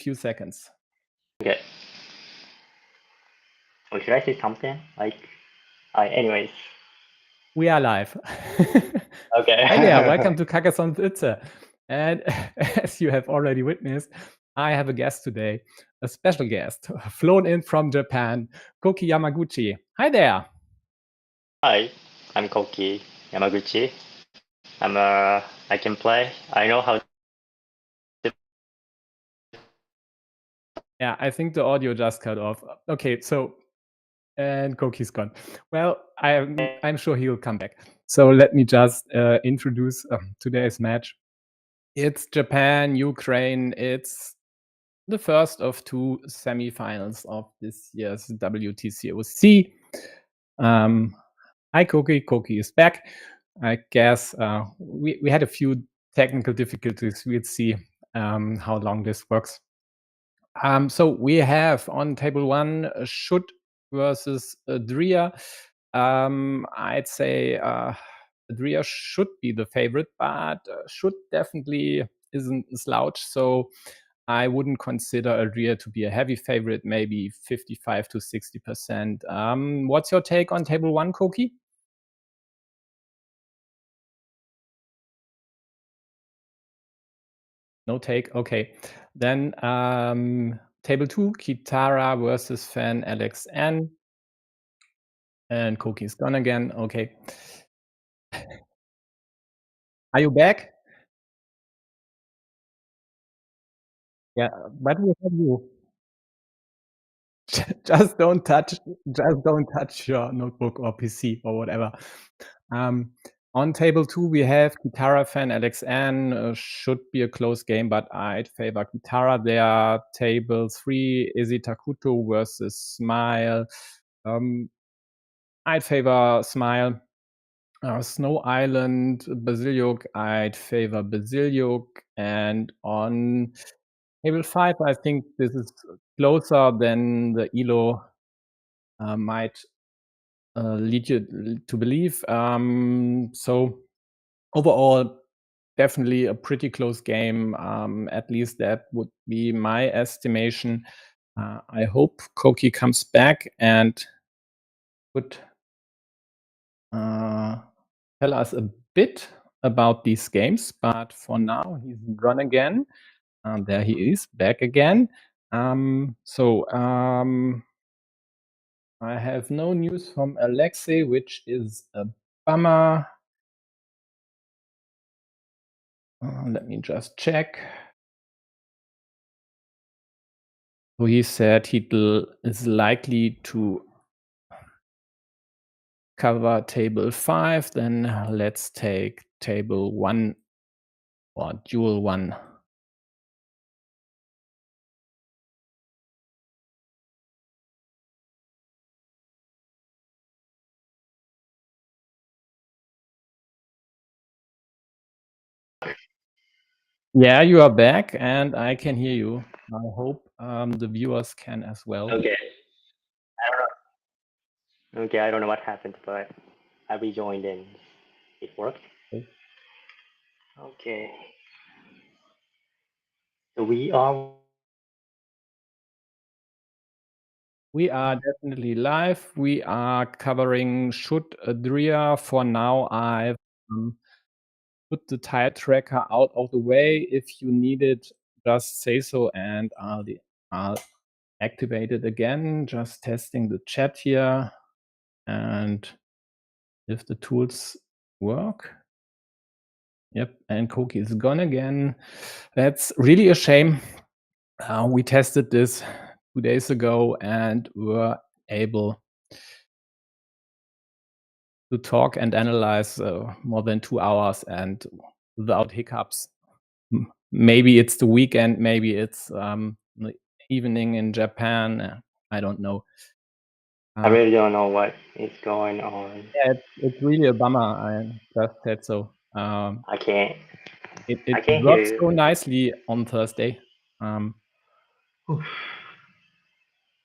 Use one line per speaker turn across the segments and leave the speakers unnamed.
few seconds.
Okay. Or should I say something? Anyways.
We are live.
Okay.
Hi there, welcome to Carcassonne. And as you have already witnessed, I have a guest today, a special guest, flown in from Japan, Koki Yamaguchi. Hi there.
Hi, I'm Koki Yamaguchi. I can play. I know how to.
Yeah, I think the audio just cut off. Okay, so and Koki's gone. Well, I'm sure he'll come back. So let me just introduce today's match. It's Japan, Ukraine. It's the first of two semifinals of this year's WTCOC. Hi, Koki. Koki is back. I guess we had a few technical difficulties. We'll see how long this works. So we have on table one Should versus Dria. I'd say Dria should be the favorite, but Should definitely isn't a slouch. So I wouldn't consider Adria to be a heavy favorite, maybe 55 to 60%. What's your take on table one, Koki? No take? Okay. Then table two, Kitara versus Fan Alex N. And Koki's gone again. Okay. Are you back? Yeah, but we have you. Just don't touch your notebook or PC or whatever. On table two, we have Kitara Fan Alex N. Should be a close game, but I'd favor Kitara there. Table three, Izzy Takuto versus Smile. I'd favor Smile. Snow Island, Basiliuk, I'd favor Basiliuk. And on table five, I think this is closer than the ELO might lead you to believe. So overall, definitely a pretty close game. At least that would be my estimation. I hope Koki comes back and could tell us a bit about these games. But for now, he's gone again. There he is, back again. I have no news from Alexei, which is a bummer. Let me just check. So he said he is likely to cover table 5. Then let's take table 1 or dual 1. Yeah, you are back and I can hear you. I hope the viewers can as well.
Okay. I don't know. Okay, I don't know what happened, but I rejoined and it worked.
Okay.
Okay. So we are
definitely live. We are covering Should Adria. For now, I've put the tile tracker out of the way. If you need it, just say so and I'll activate it again. Just testing the chat here and if the tools work. Yep, and Koki is gone again. That's really a shame. We tested this 2 days ago and were able to talk and analyze more than 2 hours and without hiccups. Maybe it's the weekend, maybe it's the evening in Japan. I don't know.
I really don't know what is going on.
Yeah, it's really a bummer. I just said so.
I can't
It
hear
worked
you.
so nicely on Thursday.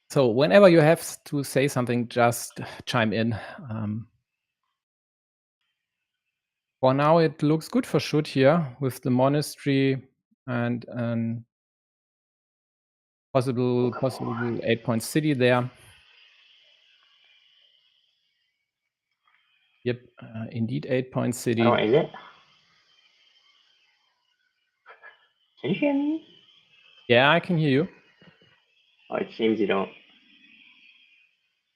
So whenever you have to say something, just chime in. For now, it looks good for Should here with the monastery and Possible 8-point city there. Yep, indeed 8-point city.
Oh, is it? Can you hear me?
Yeah, I can hear you.
Oh, it seems you don't.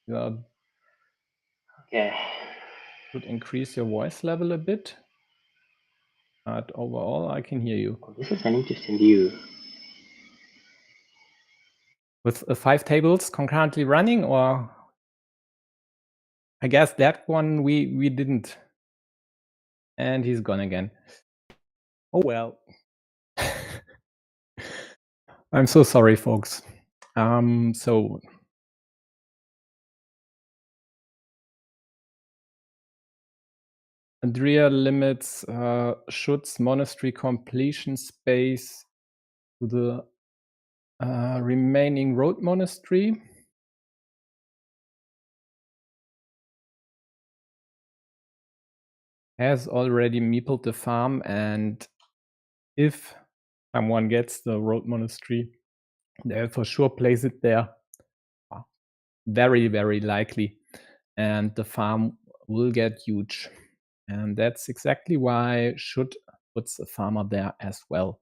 You
Okay.
should increase your voice level a bit. But overall, I can hear you.
Oh, this is an interesting view.
With 5 tables concurrently running, or I guess that one we didn't. And he's gone again. Oh well. I'm so sorry, folks. So Andrea limits Schutz's monastery completion space to the remaining road monastery. Has already meepled the farm, and if someone gets the road monastery, they'll for sure place it there. Very, very likely. And the farm will get huge. And that's exactly why Schutt puts a farmer there as well.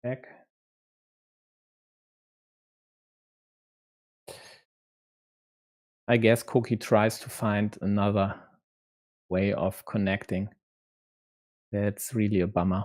Back. I guess Koki tries to find another way of connecting. That's really a bummer.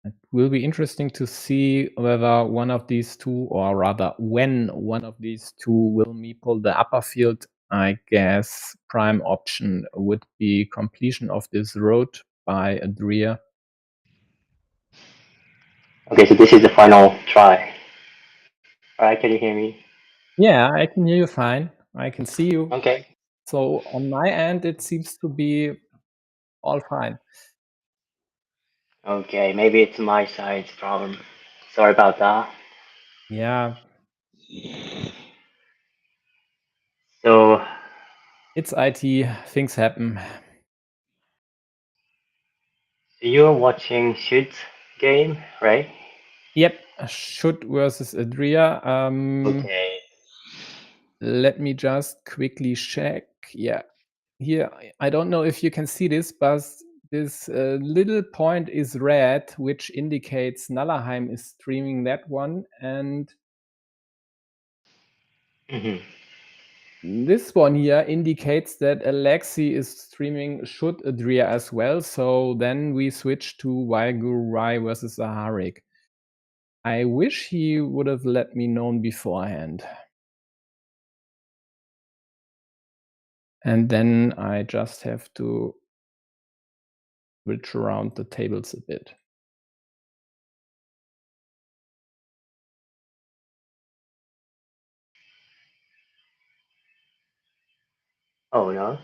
It will be interesting to see whether one of these two, or rather when one of these two will meeple the upper field. I guess prime option would be completion of this road by Adria.
Okay, so this is the final try. Alright, can you hear me?
Yeah, I can hear you fine. I can see you.
Okay.
So on my end, it seems to be all fine.
Okay, maybe it's my side's problem. Sorry about that.
Yeah,
So,
it's IT. Things happen.
you're watching Shoot's game, right?
Yep, Schutt versus Adria.
Okay.
Let me just quickly check. Yeah, here, I don't know if you can see this, but this little point is red, which indicates Nallerheim is streaming that one. And
Mm-hmm.
this one here indicates that Alexi is streaming Schutt Adria as well. So then we switch to Waiguru Rai versus Aharik. I wish he would have let me know beforehand. And then I just have to switch around the tables a bit.
Oh no.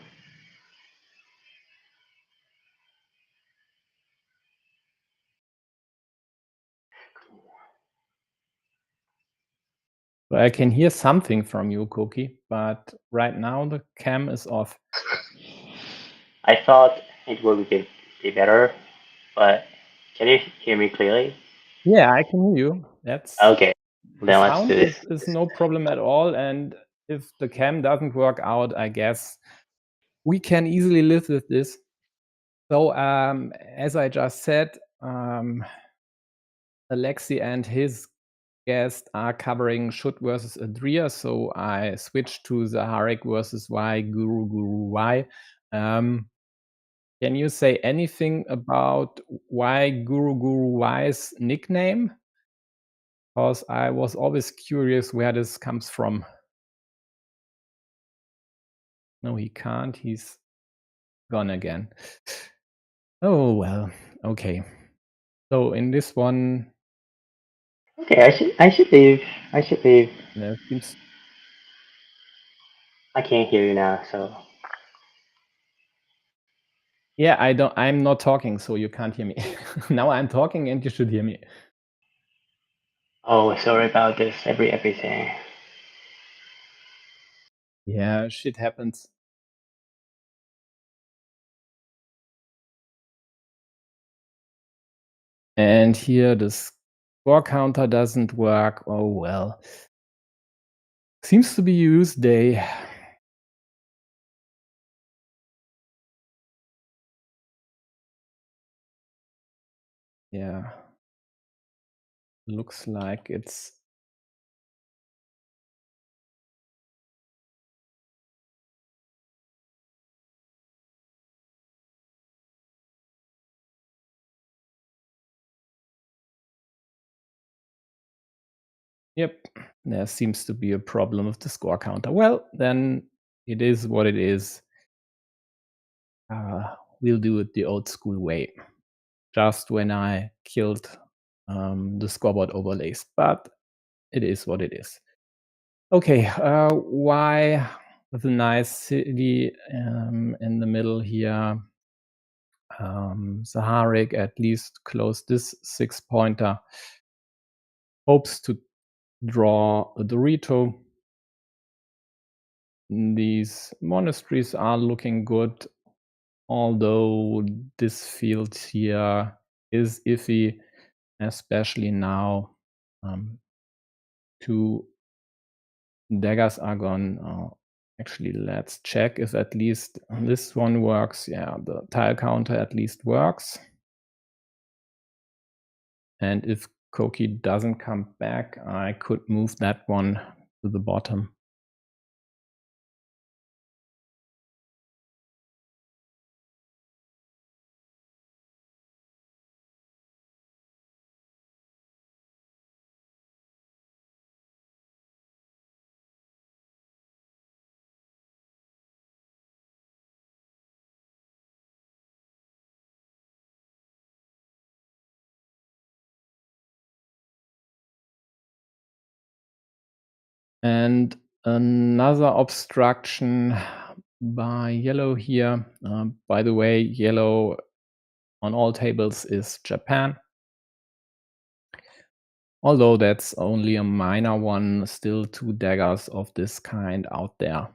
So I can hear something from you, Koki, but right now the cam is off.
I thought it would be better, but can you hear me clearly?
Yeah, I can hear you. That's
Okay,
the
then let's
sound
do this.
is no problem at all. And if the cam doesn't work out, I guess we can easily live with this. So as I just said, Alexi and his guest are covering Schutt versus Adria, so I switched to Zaharek versus Y, Guru Guru Y. Can you say anything about why Guru Guru Y's nickname? Because I was always curious where this comes from. No, he can't. He's gone again. Oh, well, okay. So in this one,
Okay, I should leave. I should leave.
there seems.
I can't hear you now, so.
Yeah, I'm not talking, so you can't hear me. Now I'm talking and you should hear me.
Oh, sorry about this. Everything.
Yeah, shit happens. And here the score counter doesn't work. Oh well. Seems to be used day. Yeah. Looks like it's yep. There seems to be a problem with the score counter. Well, then it is what it is. We'll do it the old school way. Just when I killed the scoreboard overlays, but it is what it is. Okay, why with a nice city in the middle here? Zaharik at least close this 6-pointer. Hopes to draw a Dorito. These monasteries are looking good, although this field here is iffy, especially now. Two daggers are gone. Actually, let's check if at least this one works. Yeah, the tile counter at least works. And if Koki doesn't come back, I could move that one to the bottom. And another obstruction by yellow here. By the way, yellow on all tables is Japan. Although that's only a minor one, still 2 daggers of this kind out there.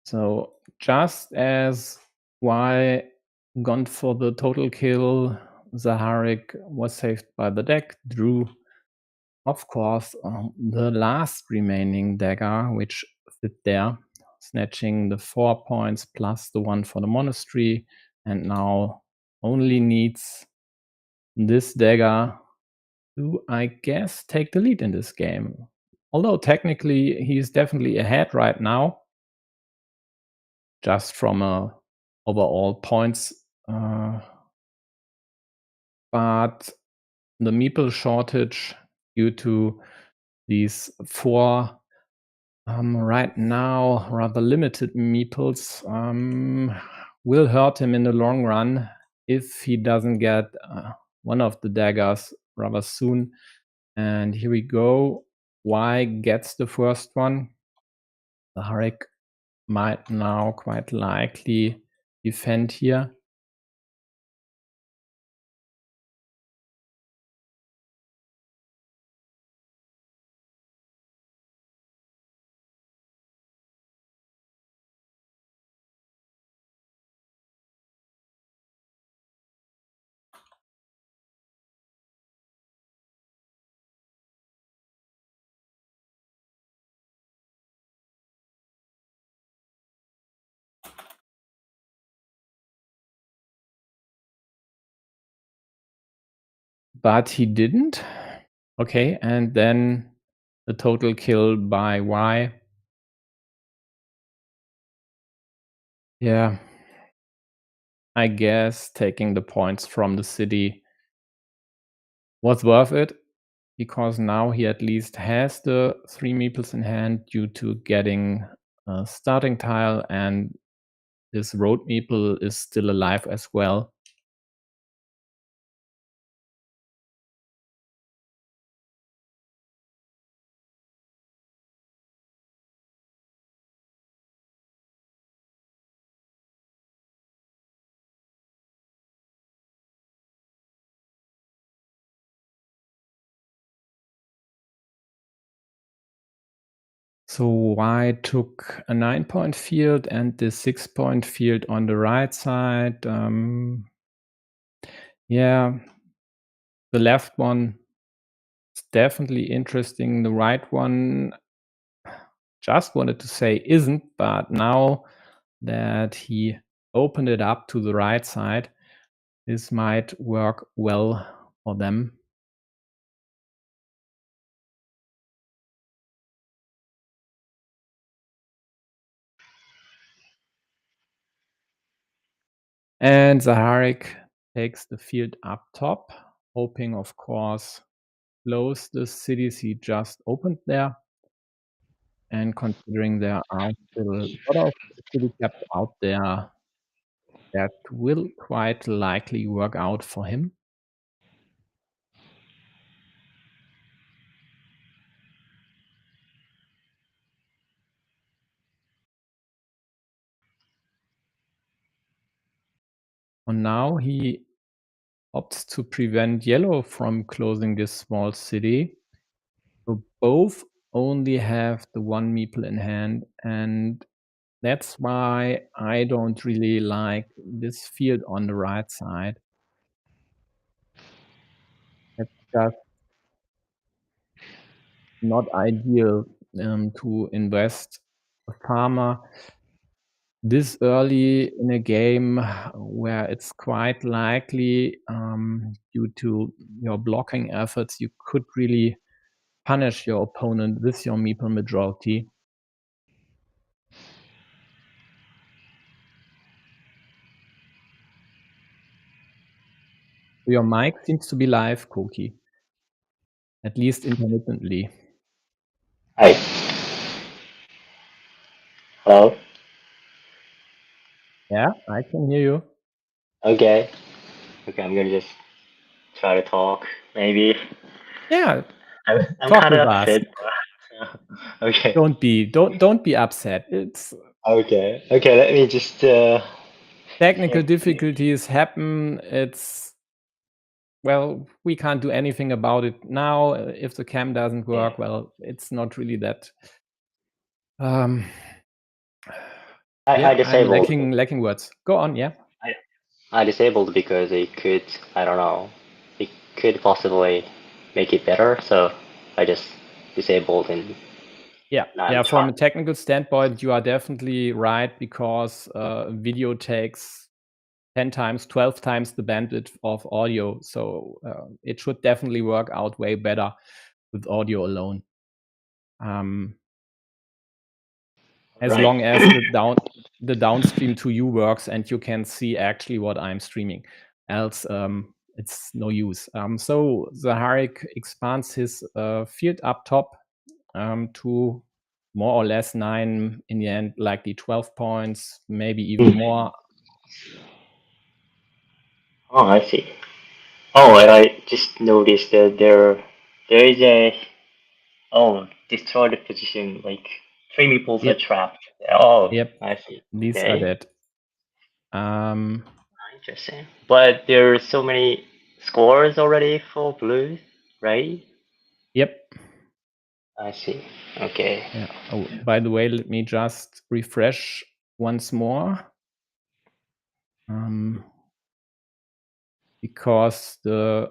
So just as Y gone for the total kill, Zaharik was saved by the deck, drew, of course, the last remaining dagger, which fit there, snatching the 4 points plus the 1 for the monastery, and now only needs this dagger to, I guess, take the lead in this game. Although technically he's definitely ahead right now, just from a overall points. But the meeple shortage due to these 4 right now rather limited meeples will hurt him in the long run if he doesn't get one of the daggers rather soon. And here we go. Y gets the first one. The Harik might now quite likely defend here. But he didn't. Okay, and then the total kill by Y. Yeah. I guess taking the points from the city was worth it, because now he at least has the 3 meeples in hand due to getting a starting tile, and his road meeple is still alive as well. So white took a 9-point field and the 6-point field on the right side. Yeah, the left one is definitely interesting. The right one, just wanted to say isn't, but now that he opened it up to the right side, this might work well for them. And Zaharik takes the field up top, hoping, of course, close the cities he just opened there. And considering there are still a lot of city caps out there, that will quite likely work out for him. And now he opts to prevent yellow from closing this small city. So both only have the 1 meeple in hand, and that's why I don't really like this field on the right side. It's just not ideal to invest a farmer this early in a game where it's quite likely, due to your blocking efforts, you could really punish your opponent with your meeple majority. Your mic seems to be live, Koki, at least intermittently.
Hi. Hello?
Yeah, I can hear you.
Okay. Okay, I'm gonna just try to talk, maybe.
Yeah,
I'm
talk
kind of
with us.
upset. Okay.
Don't be upset. It's
Okay. Okay, let me just
technical
check.
difficulties happen. Well, we can't do anything about it now. If the cam doesn't
Yeah.
work, well, it's not really that. Yeah,
I
I'm
disabled.
lacking words. Go on, yeah.
I disabled because it could, I don't know, it could possibly make it better, so I just disabled and
Yeah,
now
yeah.
I'm
From
trying.
a technical standpoint, you are definitely right, because video takes 10 times, 12 times the bandwidth of audio. So it should definitely work out way better with audio alone. As
Right.
long as the downstream to you works and you can see actually what I'm streaming. Else, it's no use. So Zaharik expands his field up top to more or less 9, in the end, likely 12 points, maybe even more.
Oh, I see. Oh, and I just noticed that there is a destroy the position, like three meeples are
Yep,
trapped. Oh,
yep,
I see.
these are
Okay.
dead. Um,
Interesting. But there are so many scores already for blue, right?
yep.
I see. Okay.
Yeah. Oh, by the way, let me just refresh once more. Because
You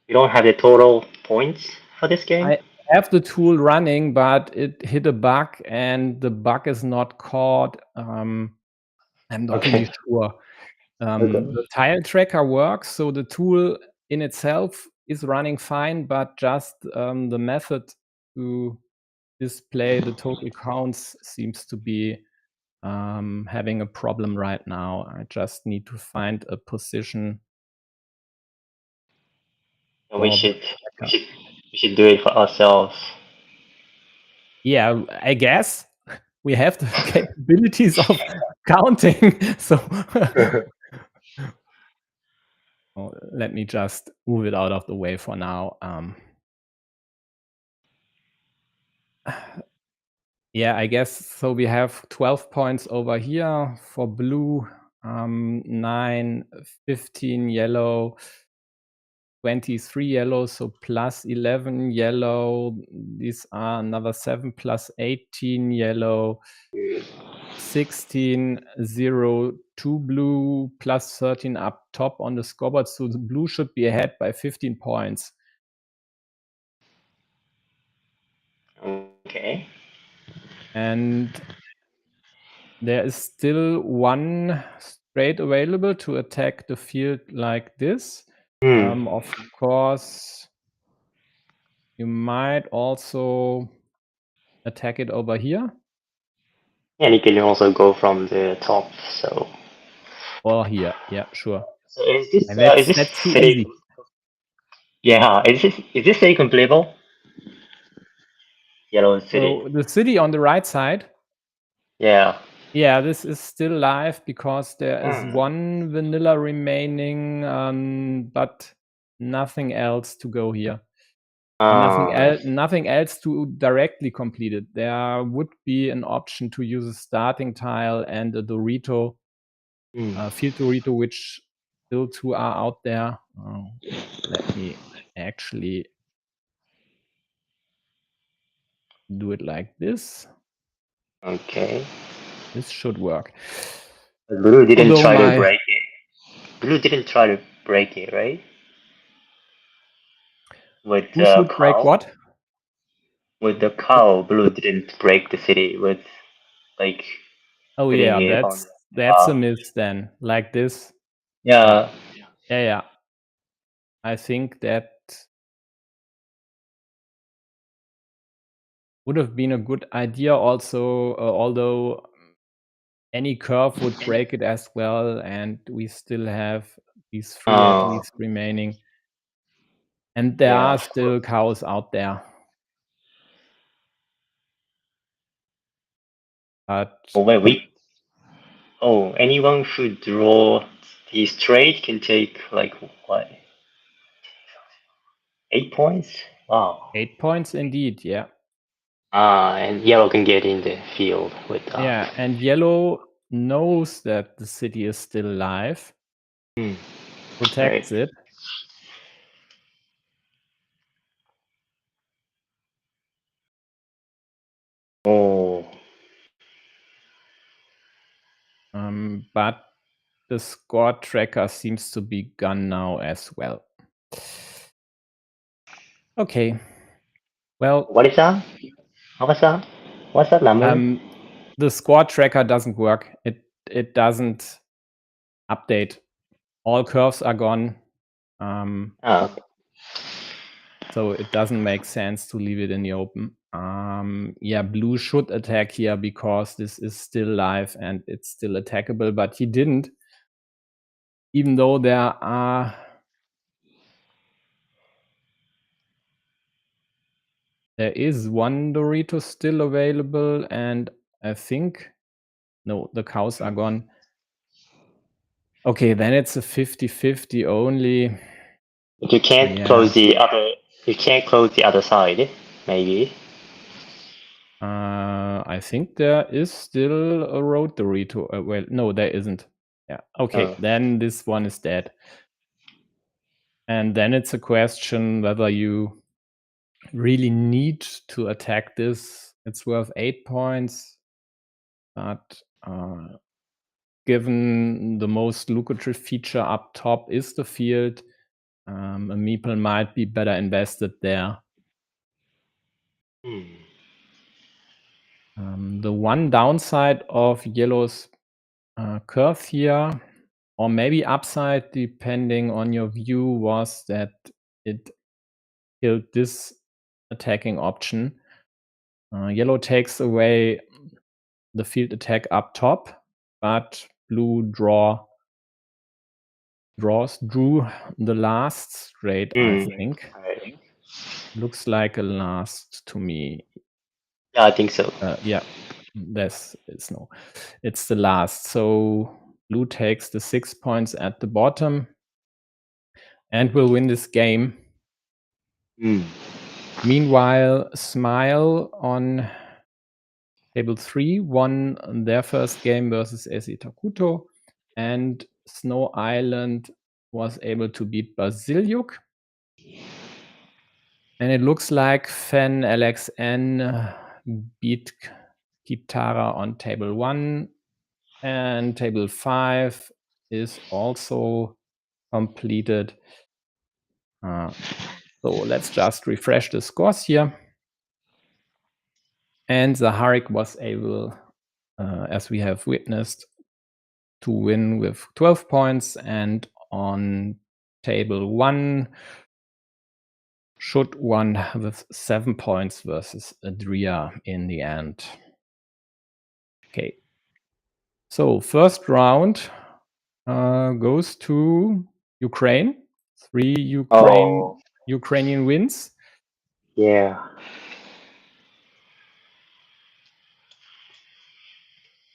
don't have the total points for this game?
I have the tool running, but it hit a bug, and the bug is not caught. I'm not really
Okay.
sure.
Okay.
The tile tracker works, so the tool in itself is running fine, but just the method to display the total counts seems to be having a problem right now. I just need to find a position.
We should do it for ourselves.
Yeah, I guess we have the capabilities of counting. So let me just move it out of the way for now. Yeah, I guess so. We have 12 points over here for blue, 9, 15 yellow, 23 yellow, so plus 11 yellow. These are another 7 plus 18 yellow, 16, 0, 2 blue, plus 13 up top on the scoreboard. So the blue should be ahead by 15 points.
Okay.
And there is still one straight available to attack the field like this. Of course, you might also attack it over here.
And you can also go from the top, so.
Or here, yeah, sure.
So is this
That's too
city?
easy.
Yeah, is this city completable? Yellow city.
So the city on the right side.
Yeah.
Yeah, this is still live because there is one vanilla remaining, but nothing else to go here. Nothing else to directly complete it. There would be an option to use a starting tile and a Dorito, field Dorito, which still two are out there. Let me actually do it like this.
Okay.
This should work.
Blue didn't try to break it. Blue didn't try to break it, right? With
Who should break
cow.
what?
With the cow, blue didn't break the city with, like.
Oh yeah, that's a miss then. Like this.
Yeah.
Yeah. I think that would have been a good idea also, although any curve would break it as well, and we still have these 3 at least remaining. And there are still cows out there. But
anyone who draw the straight can take like what? 8 points? Wow.
8 points indeed, yeah.
And yellow can get in the field with that.
Yeah, and yellow knows that the city is still alive. Protects it.
Oh.
But the score tracker seems to be gone now as well. Okay. Well,
what is that? What's that? What's that number?
The score tracker doesn't work. It doesn't update. All curves are gone. So it doesn't make sense to leave it in the open. Yeah, blue should attack here because this is still live and it's still attackable, but he didn't. Even though there is one Dorito still available, and I think no, the cows are gone. Okay, then it's a 50-50 only.
But you can't close the other. You can't close the other side, maybe.
I think there is still a road Dorito. Well, no, there isn't. Yeah. Okay, then this one is dead. And then it's a question whether you really need to attack this. It's worth 8 points, but given the most lucrative feature up top is the field, a meeple might be better invested there. The one downside of yellow's curve here, or maybe upside depending on your view, was that it killed this attacking option. Yellow takes away the field attack up top, but blue drew the last straight, I think.
Right.
Looks like a last to me.
Yeah, I think so.
Yeah, it's the last. So blue takes the 6 points at the bottom and will win this game. Meanwhile, Smile on table 3 won their first game versus AC Takuto, and Snow Island was able to beat Basiliuk. And it looks like Fen LXN beat Kitara on table 1, and table 5 is also completed. So let's just refresh the scores here. And Zaharik was able, as we have witnessed, to win with 12 points, and on table 1 should won with 7 points versus Adria in the end. Okay. So first round goes to Ukraine. 3 Ukrainian wins.
Yeah.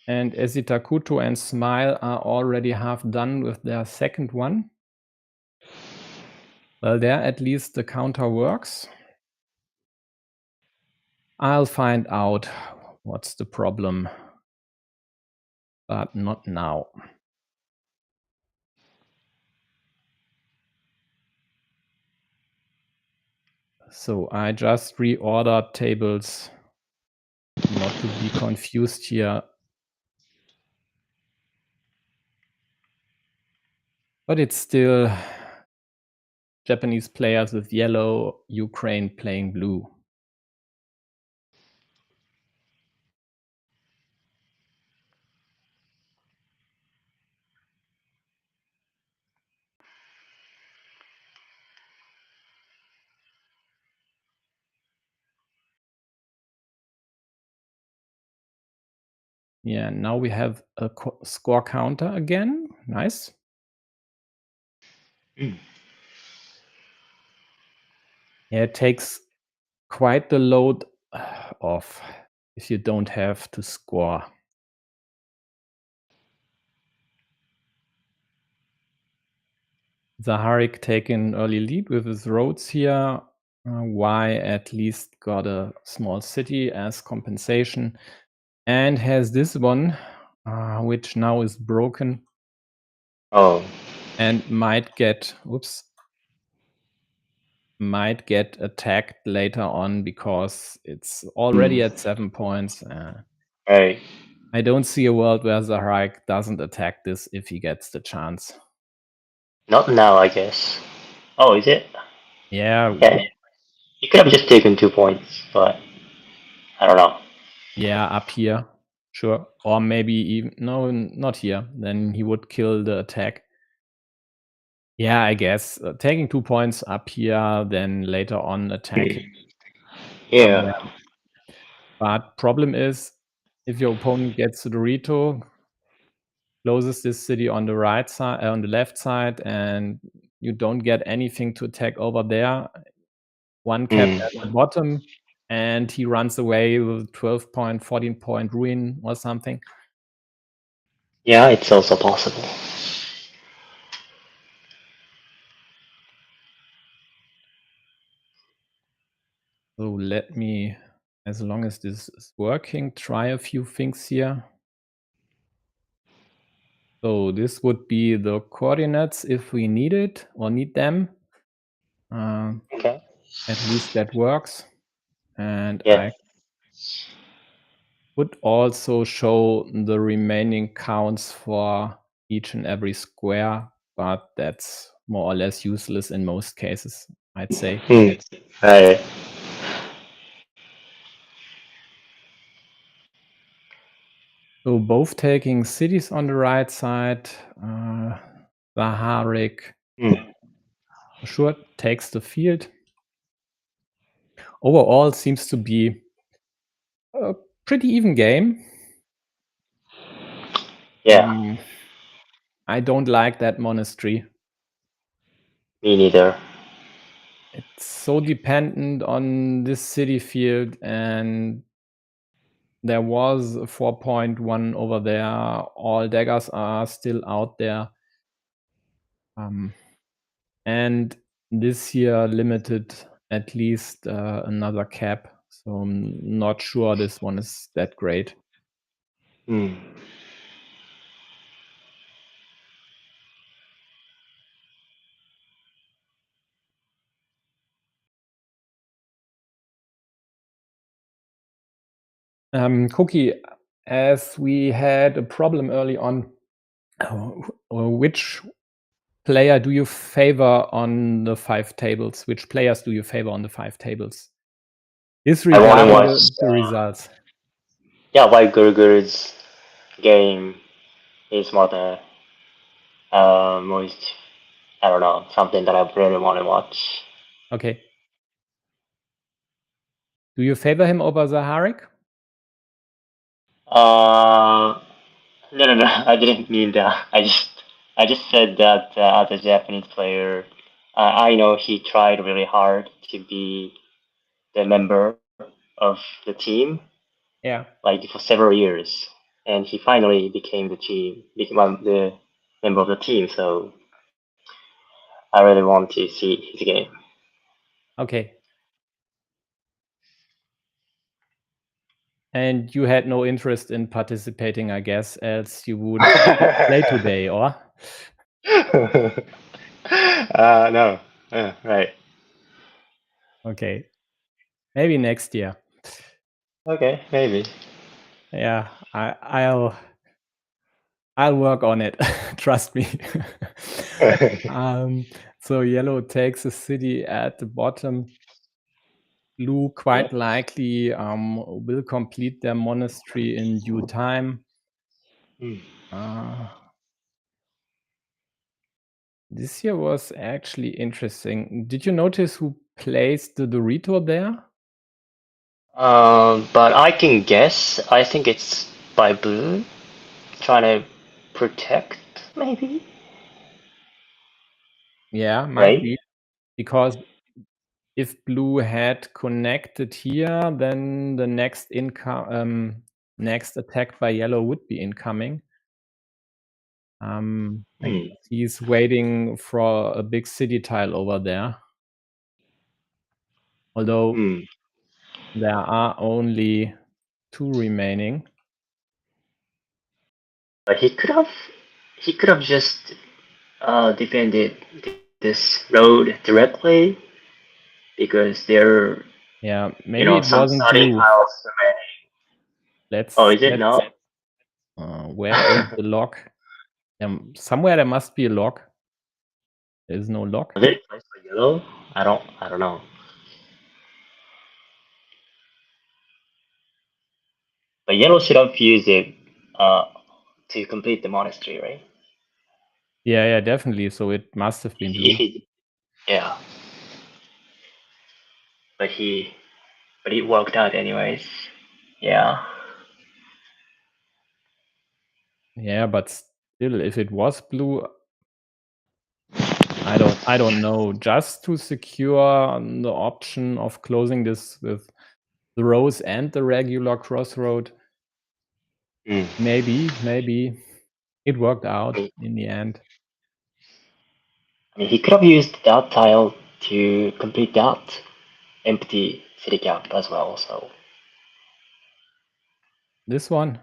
And Esitakuto and Smile are already half done with their second one. Well, there at least the counter works. I'll find out what's the problem, but not now. So I just reordered tables not to be confused here. But it's still Japanese players with yellow, Ukraine playing blue. Yeah, now we have a score counter again. Nice. Yeah, it takes quite the load off if you don't have to score. Zaharik taking early lead with his roads here. Y at least got a small city as compensation and has this one, which now is broken.
Oh.
And might get attacked later on because it's already at 7 points.
Right.
I don't see a world where Zaharik doesn't attack this if he gets the chance.
Not now, I guess. Oh, is it?
Yeah.
Yeah. He could have just taken 2 points, but I don't know.
Yeah, up here. Sure. Or maybe even, no, not here. Then he would kill the attack. Yeah, I guess. Taking 2 points up here, then later on attacking.
Yeah.
Somewhere. But problem is, if your opponent gets to the Rito, closes this city on the right side, on the left side, and you don't get anything to attack over there. One cap at the bottom, and he runs away with 12 point, 14 point ruin or something.
Yeah, it's also possible.
So let me, as long as this is working, try a few things here. So this would be the coordinates if we need it or need them.
Okay.
At least that works. And
Yeah.
I would also show the remaining counts for each and every square, but that's more or less useless in most cases, I'd say.
Right.
So both taking cities on the right side. Zaharik for sure takes the field. Overall seems to be a pretty even game.
Yeah.
I don't like that monastery.
Me neither.
It's so dependent on this city field, and there was a 4.1 over there. All daggers are still out there. And this year limited at least another cap. So I'm not sure this one is that great. Koki, as we had a problem early on, which player do you favor on the 5 tables? Which players do you favor on the 5 tables? Disregarding the results.
Yeah, White Gurgur's game is more the most, I don't know, something that I really want to watch.
Okay. Do you favor him over Zaharik?
No. I didn't mean that. I just said that as a Japanese player, I know he tried really hard to be the member of the team.
Yeah.
Like for several years, and he finally became the member of the team. So I really want to see his game.
Okay. And you had no interest in participating, I guess, else you would play today, or?
No. Right.
Okay. Maybe next year.
Okay, maybe.
Yeah, I'll work on it. Trust me. So yellow takes a city at the bottom. Blue quite likely will complete their monastery in due time. This year was actually interesting. Did you notice who placed the Dorito there?
But I can guess. I think it's by Blue, trying to protect, maybe.
Yeah, might
Right?
be. Because if Blue had connected here, then the next attack by Yellow would be incoming. I guess he's waiting for a big city tile over there. Although there are only 2 remaining.
But he could have just defended this road directly because there,
Maybe it
some
wasn't
starting
Blue.
tiles remaining. Oh, is it not?
Where is the lock? Somewhere there must be a lock. There's no lock.
Was it placed by Yellow? I don't know. But Yellow should have used it to complete the monastery, right?
Yeah, definitely. So it must have been Blue.
Yeah. But it worked out anyways. Yeah.
Yeah, but still, if it was Blue, I don't know. Just to secure the option of closing this with the rows and the regular crossroad, maybe it worked out in the end.
I mean, he could have used that tile to complete that empty city cap as well. So.
This one?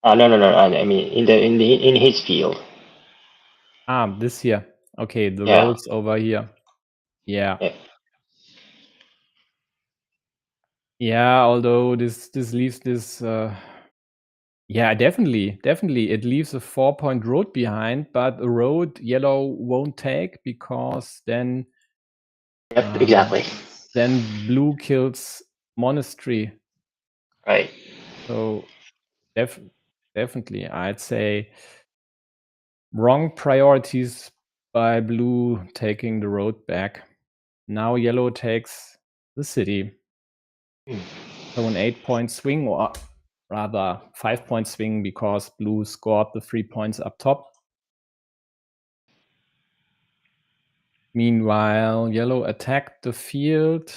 No. I mean, in his field.
This here. Okay, the
Yeah.
rolls over here. Yeah. Yeah, although this leaves this yeah, definitely. It leaves a 4-point road behind, but a road Yellow won't take because then
Yep, exactly.
Then Blue kills Monastery.
Right.
So definitely, I'd say wrong priorities by Blue taking the road back. Now Yellow takes the city. So an 8-point swing, or rather 5-point swing because blue scored the 3 points up top. Meanwhile, yellow attacked the field.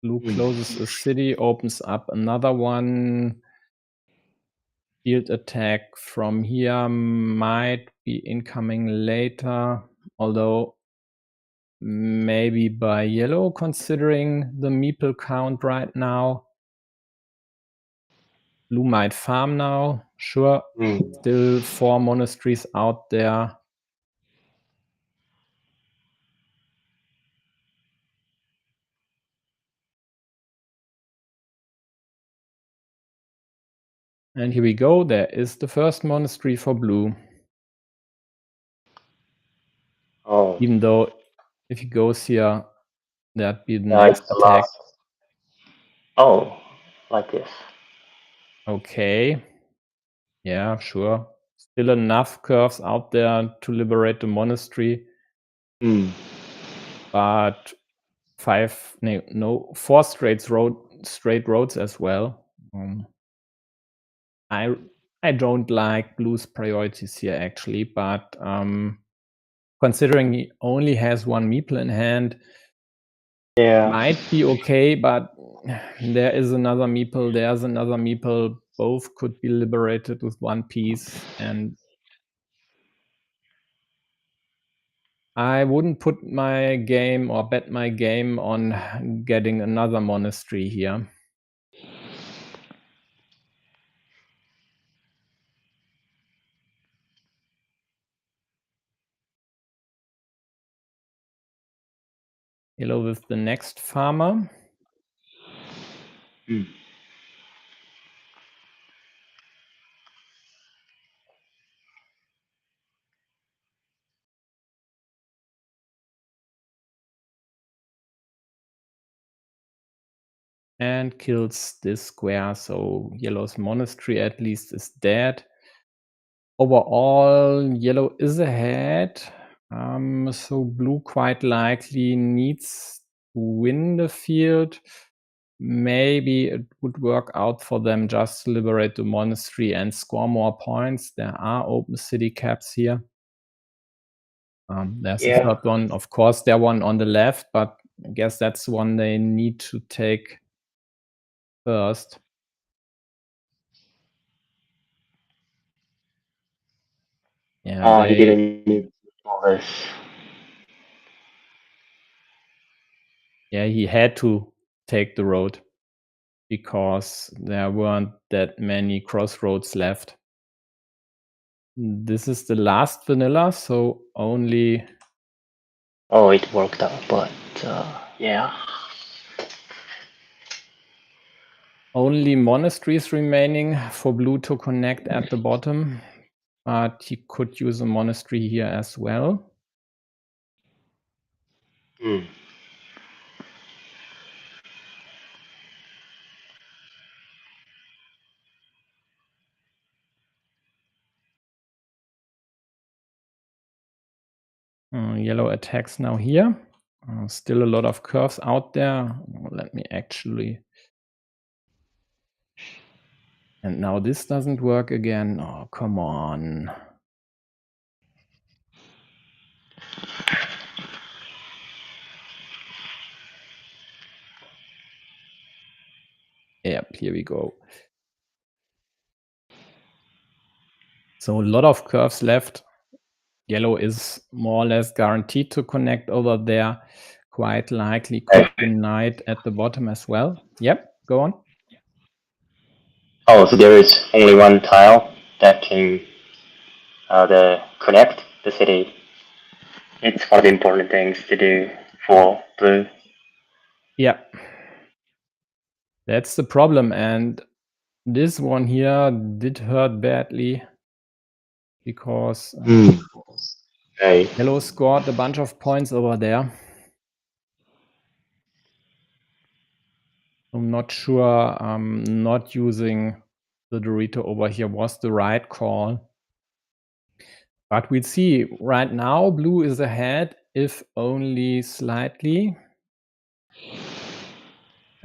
Blue closes a city, opens up another one. Field attack from here might be incoming later, although maybe by yellow, considering the meeple count right now. Blue might farm now, sure. Still 4 monasteries out there. And here we go. There is the first monastery for blue.
Oh.
Even though if he goes here, that'd be the
Yeah,
next
it's the
attack.
last. Oh, like this.
Okay. Yeah, sure. Still enough curves out there to liberate the monastery. But 4 straight roads as well. I don't like blue's priorities here actually, but considering he only has 1 meeple in hand,
Yeah.
might be okay, but there is another meeple, there's another meeple. Both could be liberated with 1 piece, and I wouldn't put my game or bet my game on getting another monastery here. Yellow with the next farmer. And kills this square, so yellow's monastery at least is dead. Overall, yellow is ahead, so blue quite likely needs to win the field. Maybe it would work out for them just to liberate the monastery and score more points. There are open city caps here. There's a third one. Of course, there one on the left, but I guess that's one they need to take first. Yeah,
he didn't need all this.
Yeah, he had to take the road because there weren't that many crossroads left. This is the last vanilla, so only...
Oh, it worked out, but yeah.
Only monasteries remaining for blue to connect at the bottom, but he could use a monastery here as well. Yellow attacks now here. Still a lot of curves out there. Let me actually... And now this doesn't work again. Oh, come on. Yep, here we go. So a lot of curves left. Yellow is more or less guaranteed to connect over there. Quite likely could be knight at the bottom as well. Yep, go on.
Oh, so there is only 1 tile that can connect the city. It's one of the important things to do for blue.
Yeah. That's the problem, and this one here did hurt badly because yellow scored a bunch of points over there. I'm not sure not using the Dorito over here was the right call. But we'll see. Right now, blue is ahead, if only slightly.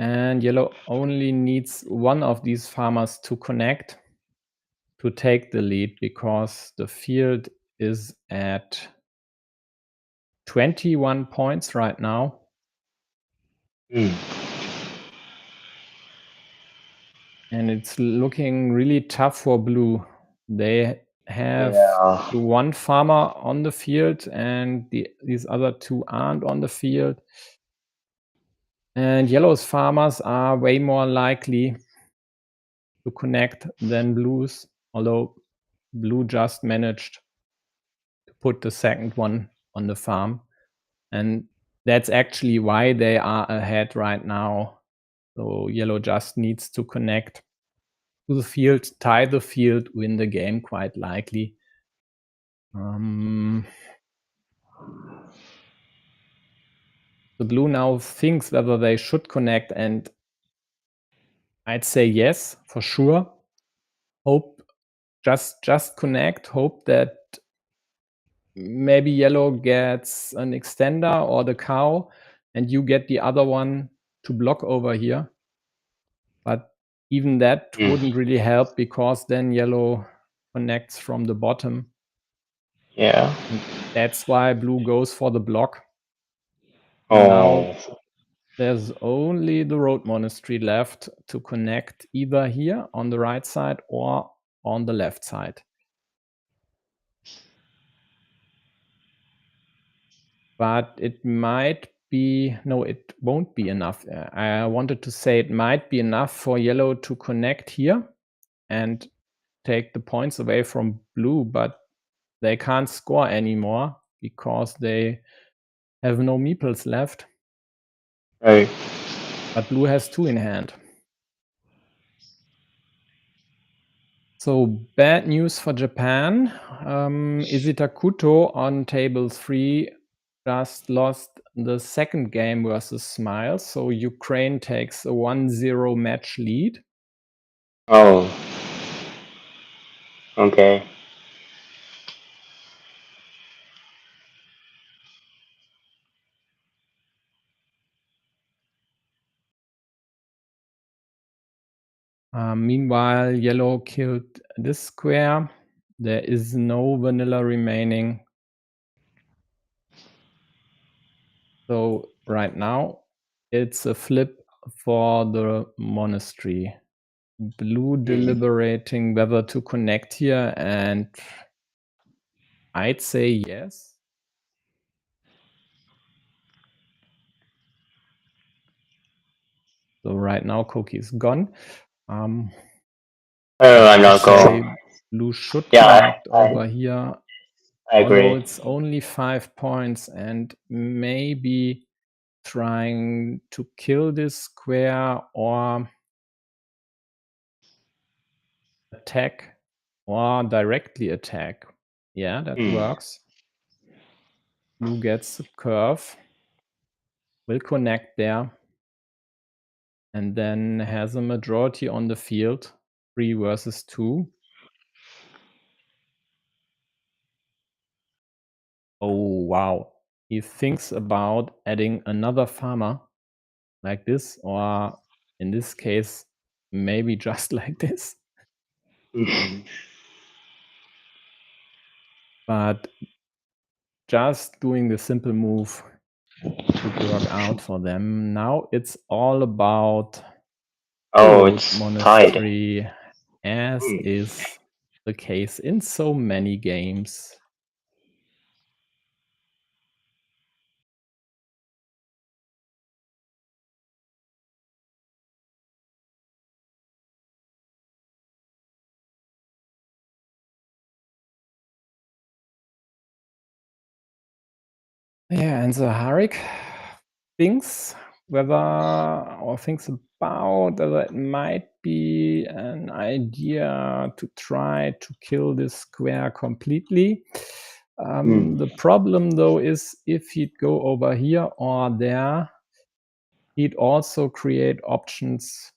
And yellow only needs one of these farmers to connect to take the lead, because the field is at 21 points right now.
Mm.
And it's looking really tough for blue. They have the one farmer on the field, and these other two aren't on the field. And yellow's farmers are way more likely to connect than blue's, although blue just managed to put the second one on the farm. And that's actually why they are ahead right now. So yellow just needs to connect to the field, tie the field, win the game quite likely. The blue now thinks whether they should connect, and I'd say yes, for sure. Hope just connect, hope that maybe yellow gets an extender or the cow, and you get the other one to block over here. But even that wouldn't really help, because then yellow connects from the bottom.
Yeah.
And that's why blue goes for the block.
Oh.
Now there's only the road monastery left to connect, either here on the right side or on the left side. But it might be, no, it won't be enough. I wanted to say it might be enough for yellow to connect here and take the points away from blue, but they can't score anymore because they have no meeples left.
Right.
But blue has two in hand. So bad news for Japan. Izita Kuto on table 3 just lost the second game versus Smiles. So Ukraine takes a 1-0 match lead.
Oh. Okay.
Meanwhile, yellow killed this square. There is no vanilla remaining. So right now, it's a flip for the monastery. Blue deliberating whether to connect here, and I'd say yes. So right now, Koki is gone.
I'm not going.
Blue should
Yeah,
connect over here.
I agree.
Although it's only 5 points, and maybe trying to kill this square or attack or directly attack. Yeah, that works. Blue gets the curve, will connect there, and then has a majority on the field, 3 versus 2. Oh, wow. He thinks about adding another farmer like this, or in this case, maybe just like this. But just doing the simple move would work out for them. Now it's all about
it's
monastery, as
tied.
is the case in so many games. Yeah, and the Harik thinks about whether it might be an idea to try to kill this square completely. The problem, though, is if he'd go over here or there, he'd also create options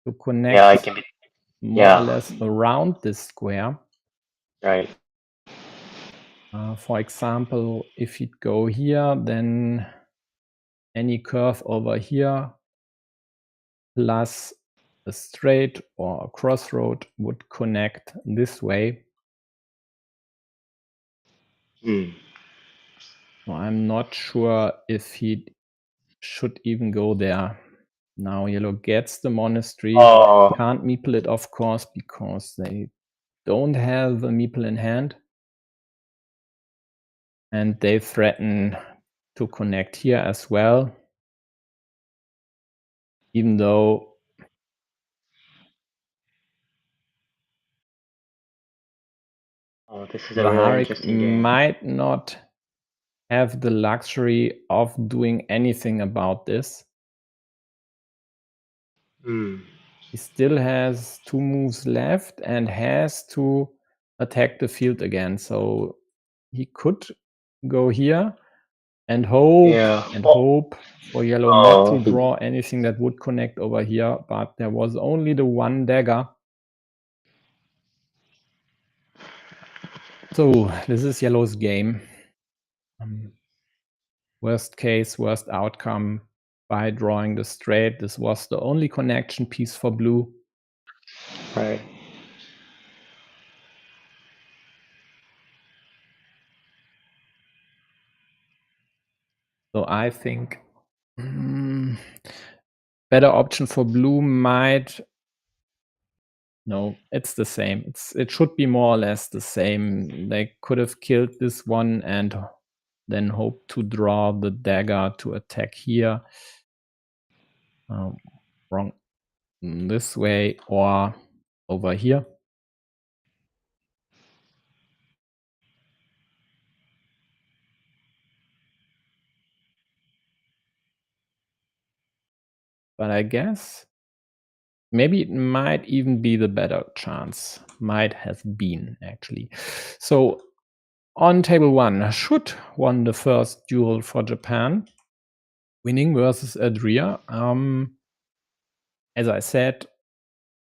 to connect more or less around this square.
Right.
For example, if he'd go here, then any curve over here plus a straight or a crossroad would connect this way. So I'm not sure if he should even go there. Now yellow gets the monastery. Can't meeple it, of course, because they don't have a meeple in hand. And they threaten to connect here as well. Even though
this is a really interesting game.
Might not have the luxury of doing anything about this. He still has 2 moves left and has to attack the field again. So he could go here and hope for yellow not to draw anything that would connect over here, but there was only the 1 dagger. So this is yellow's game. Worst case, worst outcome by drawing the straight. This was the only connection piece for blue.
Right.
So I think better option for blue might. No, it's the same. It should be more or less the same. They could have killed this one and then hope to draw the dagger to attack here. Wrong. This way or over here. But I guess maybe it might even be the better chance. Might have been, actually. So on table 1, Should won the first duel for Japan, winning versus Adria. As I said,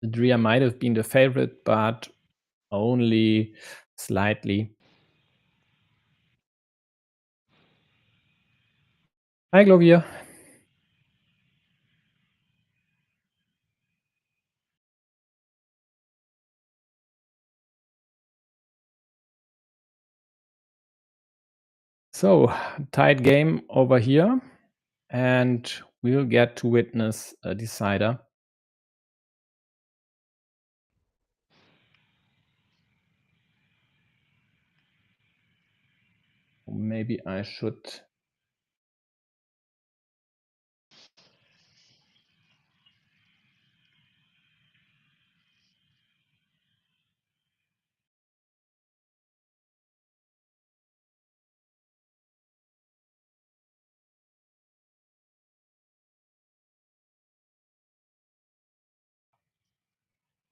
Adria might have been the favorite, but only slightly. Hi, Glovier. So, tight game over here, and we'll get to witness a decider. Maybe I should.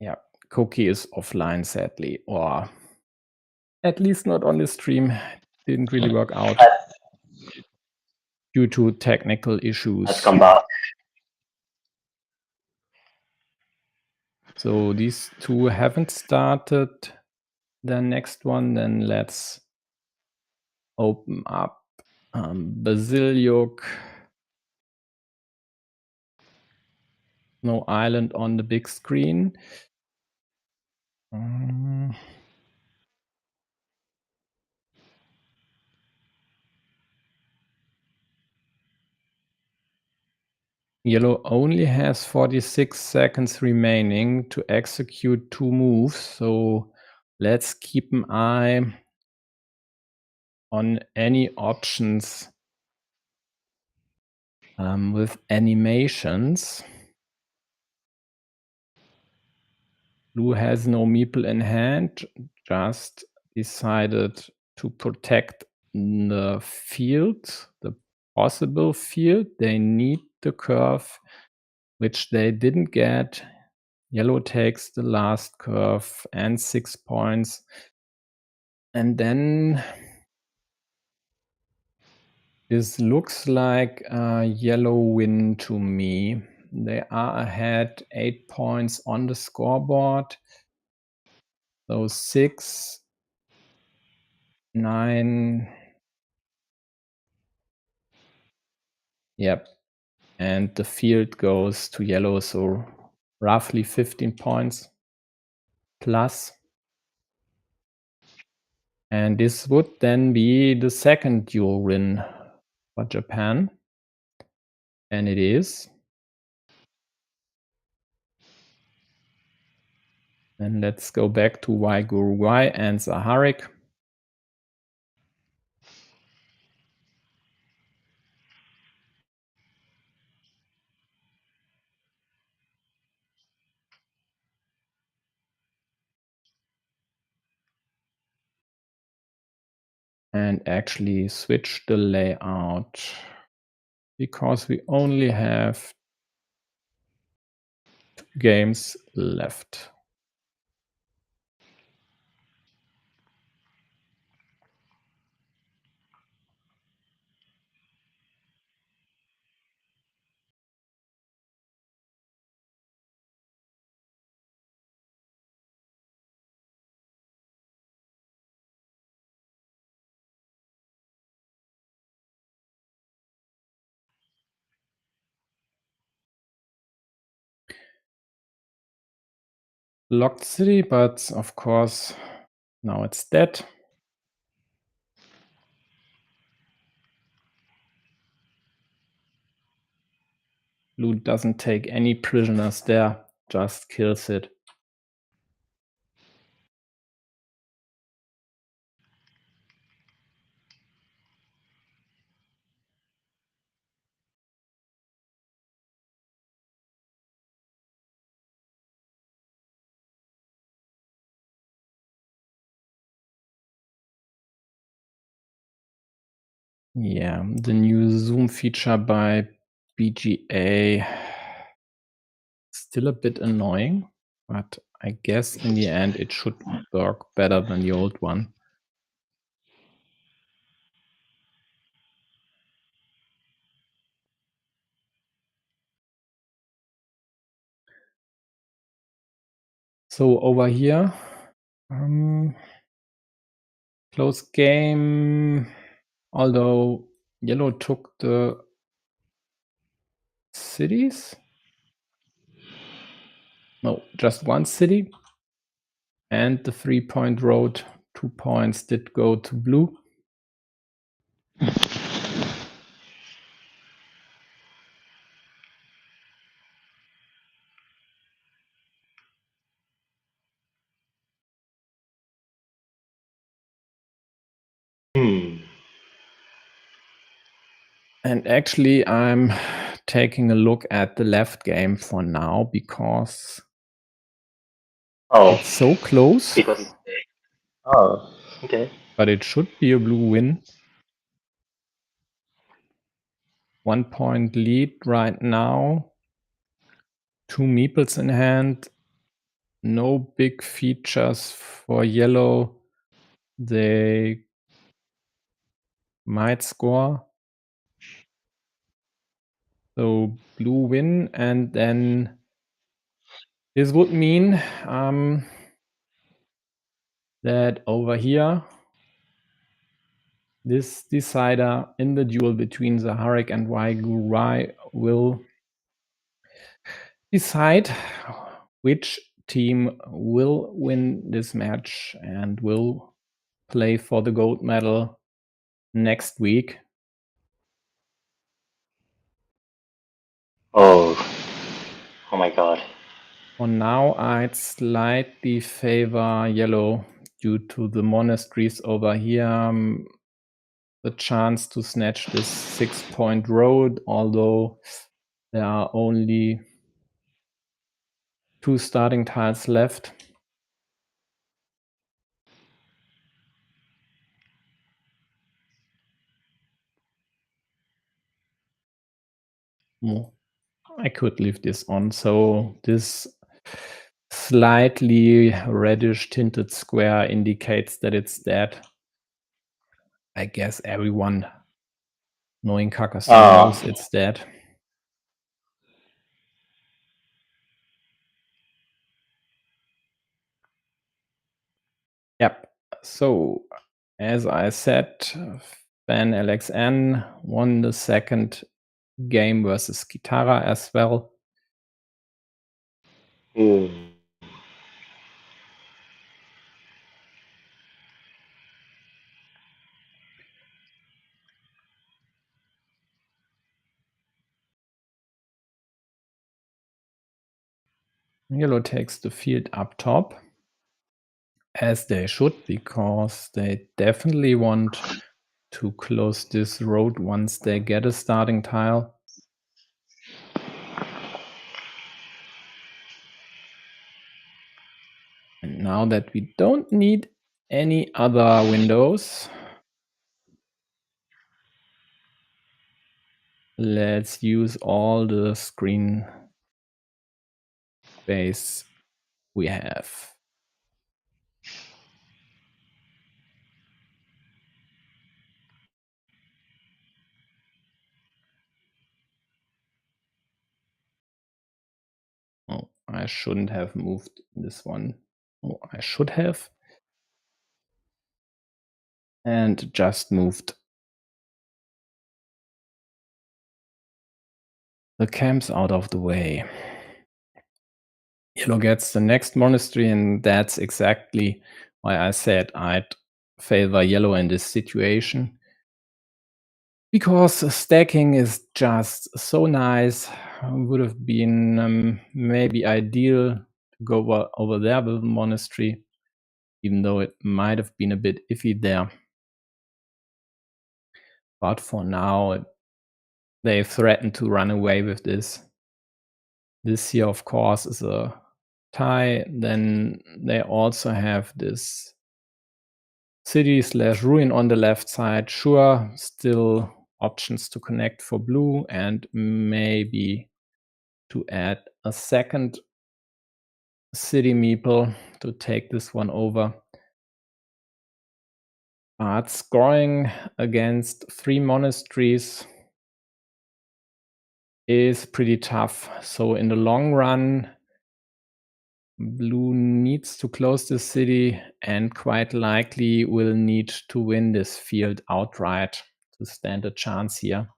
Yeah, Koki is offline, sadly, or at least not on the stream. Didn't really work out due to technical issues.
Let's come back.
So these two haven't started the next one. Then let's open up Basiliuk. No island on the big screen. Yellow only has 46 seconds remaining to execute 2 moves, so let's keep an eye on any options with animations. Blue has no meeple in hand, just decided to protect the field, the possible field. They need the curve, which they didn't get. Yellow takes the last curve and 6 points. And then this looks like a yellow win to me. They are ahead 8 points on the scoreboard. So 6, 9. Yep. and the field goes to yellow, so roughly 15 points plus. And this would then be the second duel win for Japan. And it is. And let's go back to Uruguay and Zaharik. And actually switch the layout because we only have 2 games left. Locked city, but of course now it's dead. Blue doesn't take any prisoners there, just kills it. Yeah, the new zoom feature by BGA still a bit annoying, but I guess in the end it should work better than the old one. So over here, close game, although yellow took the cities. No, just one city. And the 3-point road, 2 points did go to blue. And actually, I'm taking a look at the left game for now because it's so close.
Because it's big. Oh, okay.
But it should be a blue win. 1 point lead right now. 2 meeples in hand. No big features for yellow. They might score. So blue win, and then this would mean that over here, this decider in the duel between Zaharik and Uruguay will decide which team will win this match and will play for the gold medal next week.
Oh my god.
For now, I'd slightly favor yellow due to the monasteries over here. The chance to snatch this 6-point road, although there are only 2 starting tiles left. I could leave this on. So this slightly reddish tinted square indicates that it's dead. I guess everyone knowing Carcassonne knows it's dead. Yep. So as I said, Fan LXN won the second game versus Kitara as well. Yellow takes the field up top, as they should, because they definitely want to close this road once they get a starting tile. And now that we don't need any other windows, let's use all the screen space we have. Oh, I shouldn't have moved this one. Oh, I should have. And just moved the camps out of the way. Yellow gets the next monastery, and that's exactly why I said I'd favor yellow in this situation. Because stacking is just so nice. Would have been maybe ideal to go over there with the monastery, even though it might have been a bit iffy there. But for now, they threaten to run away with this. This here, of course, is a tie. Then they also have this city/ruin on the left side. Sure, still options to connect for blue and maybe to add a second city meeple to take this one over. But scoring against 3 monasteries is pretty tough. So in the long run, blue needs to close the city and quite likely will need to win this field outright to stand a chance here.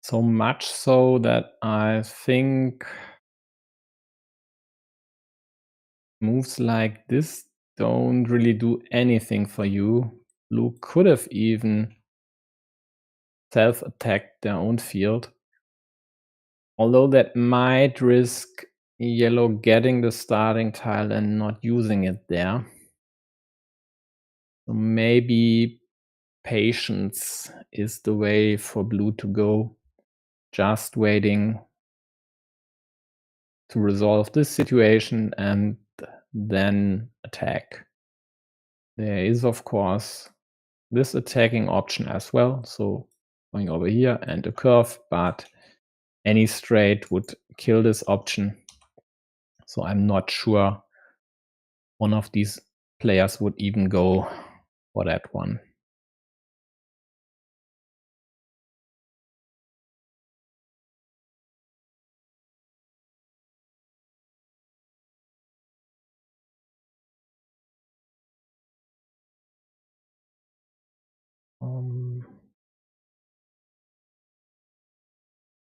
So much so that I think moves like this don't really do anything for you. Blue could have even self-attacked their own field. Although that might risk yellow getting the starting tile and not using it there. So maybe patience is the way for blue to go. Just waiting to resolve this situation and then attack. There is, of course, this attacking option as well. So going over here and a curve, but any straight would kill this option. So I'm not sure one of these players would even go for that one.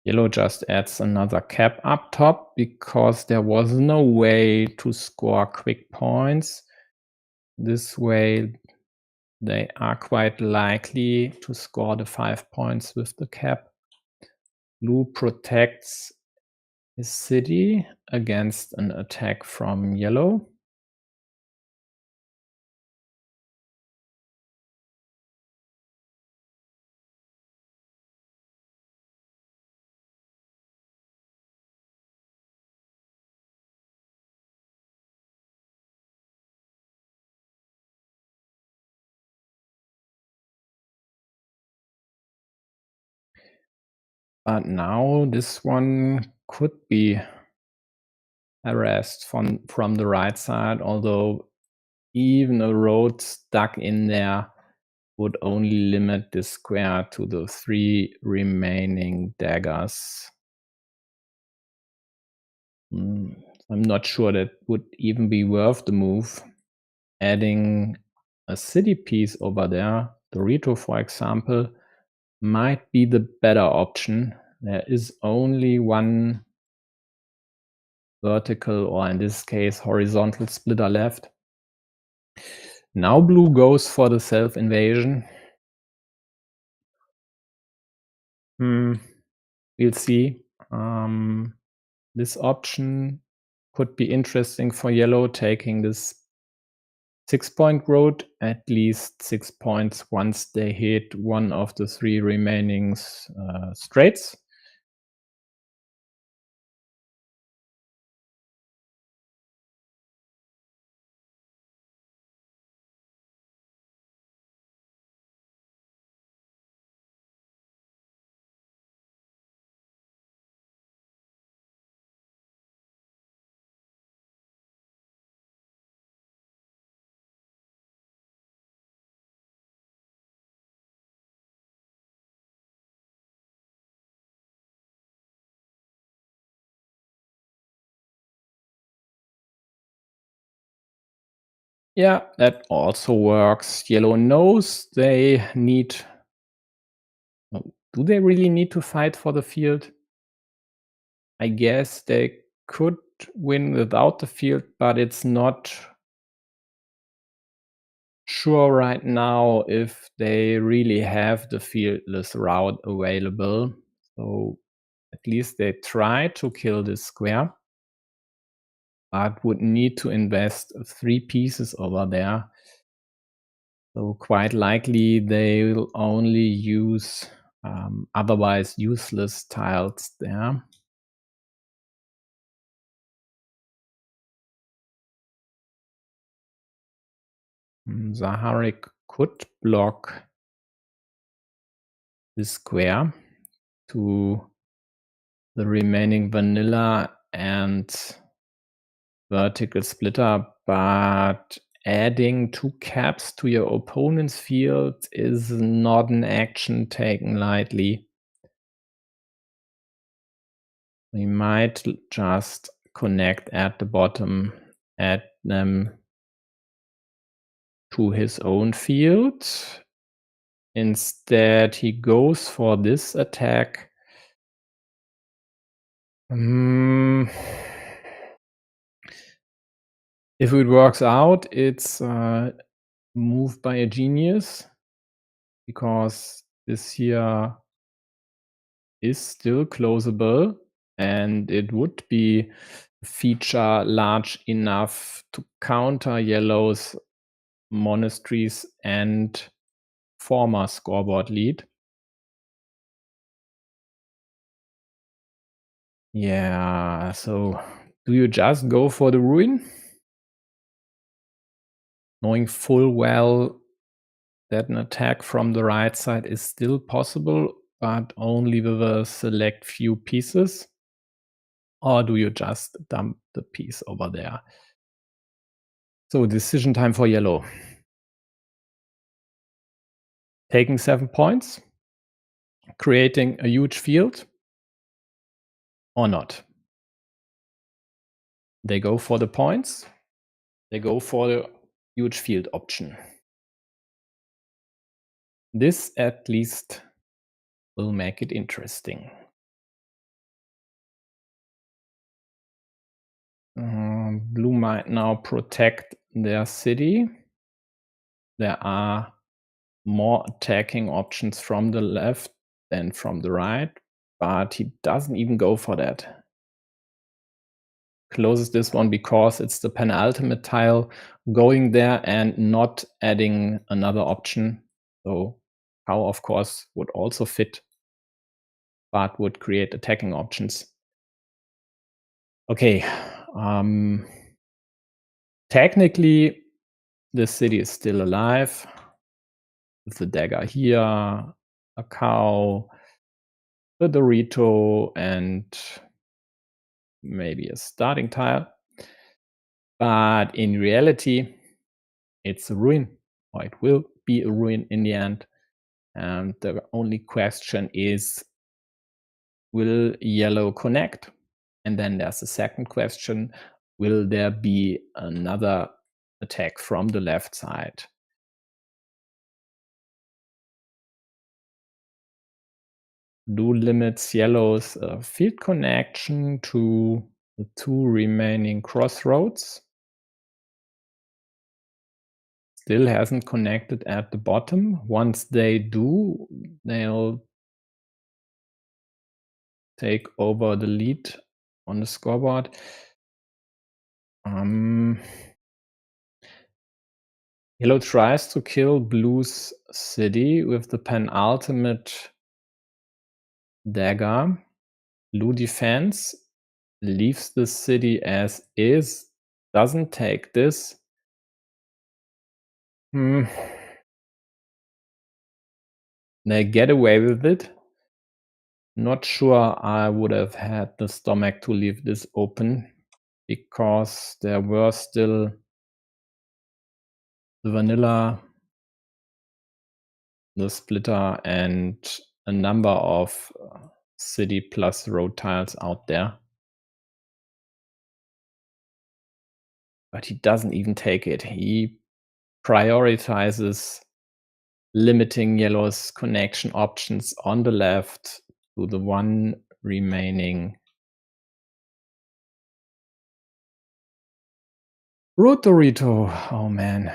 Yellow just adds another cap up top because there was no way to score quick points. This way, they are quite likely to score the 5 points with the cap. Blue protects his city against an attack from yellow. But now this one could be harassed from the right side, although even a road stuck in there would only limit this square to the 3 remaining daggers. I'm not sure that would even be worth the move. Adding a city piece over there, Dorito, for example, might be the better option. There is only one vertical, or in this case, horizontal splitter left. Now blue goes for the self-invasion. We'll see. This option could be interesting for yellow, taking this 6-point road, at least 6 points once they hit one of the 3 remaining straights. Yeah, that also works. Yellow knows they need. Do they really need to fight for the field? I guess they could win without the field, but it's not sure right now if they really have the fieldless route available. So at least they try to kill this square, but would need to invest 3 pieces over there. So quite likely they will only use otherwise useless tiles there. Zaharik could block this square to the remaining vanilla and vertical splitter, but adding 2 caps to your opponent's field is not an action taken lightly. We might just connect at the bottom, add them to his own field. Instead, he goes for this attack. If it works out, it's moved by a genius, because this here is still closable, and it would be a feature large enough to counter yellow's monasteries and former scoreboard lead. Yeah, so do you just go for the ruin? Knowing full well that an attack from the right side is still possible, but only with a select few pieces? Or do you just dump the piece over there? So decision time for yellow. Taking 7 points, creating a huge field, or not? They go for the points. They go for the huge field option. This at least will make it interesting. Blue might now protect their city. There are more attacking options from the left than from the right, but he doesn't even go for that. Closes this one because it's the penultimate tile, going there and not adding another option. So cow, of course, would also fit, but would create attacking options. Okay. Technically, the city is still alive. With the dagger here, a cow, a Dorito, and maybe a starting tile. But in reality, it's a ruin, or it will be a ruin in the end. And the only question is, will yellow connect? And then there's the second question, will there be another attack from the left side? Blue limits yellow's field connection to the two remaining crossroads. Still hasn't connected at the bottom. Once they do, they'll take over the lead on the scoreboard. Yellow tries to kill blue's city with the penultimate dagger. Blue defends, leaves the city as is, doesn't take this. They get away with it. Not sure I would have had the stomach to leave this open, because there were still the vanilla, the splitter, and a number of city plus road tiles out there. But he doesn't even take it. He prioritizes limiting yellow's connection options on the left to the one remaining Rotorito. Oh man.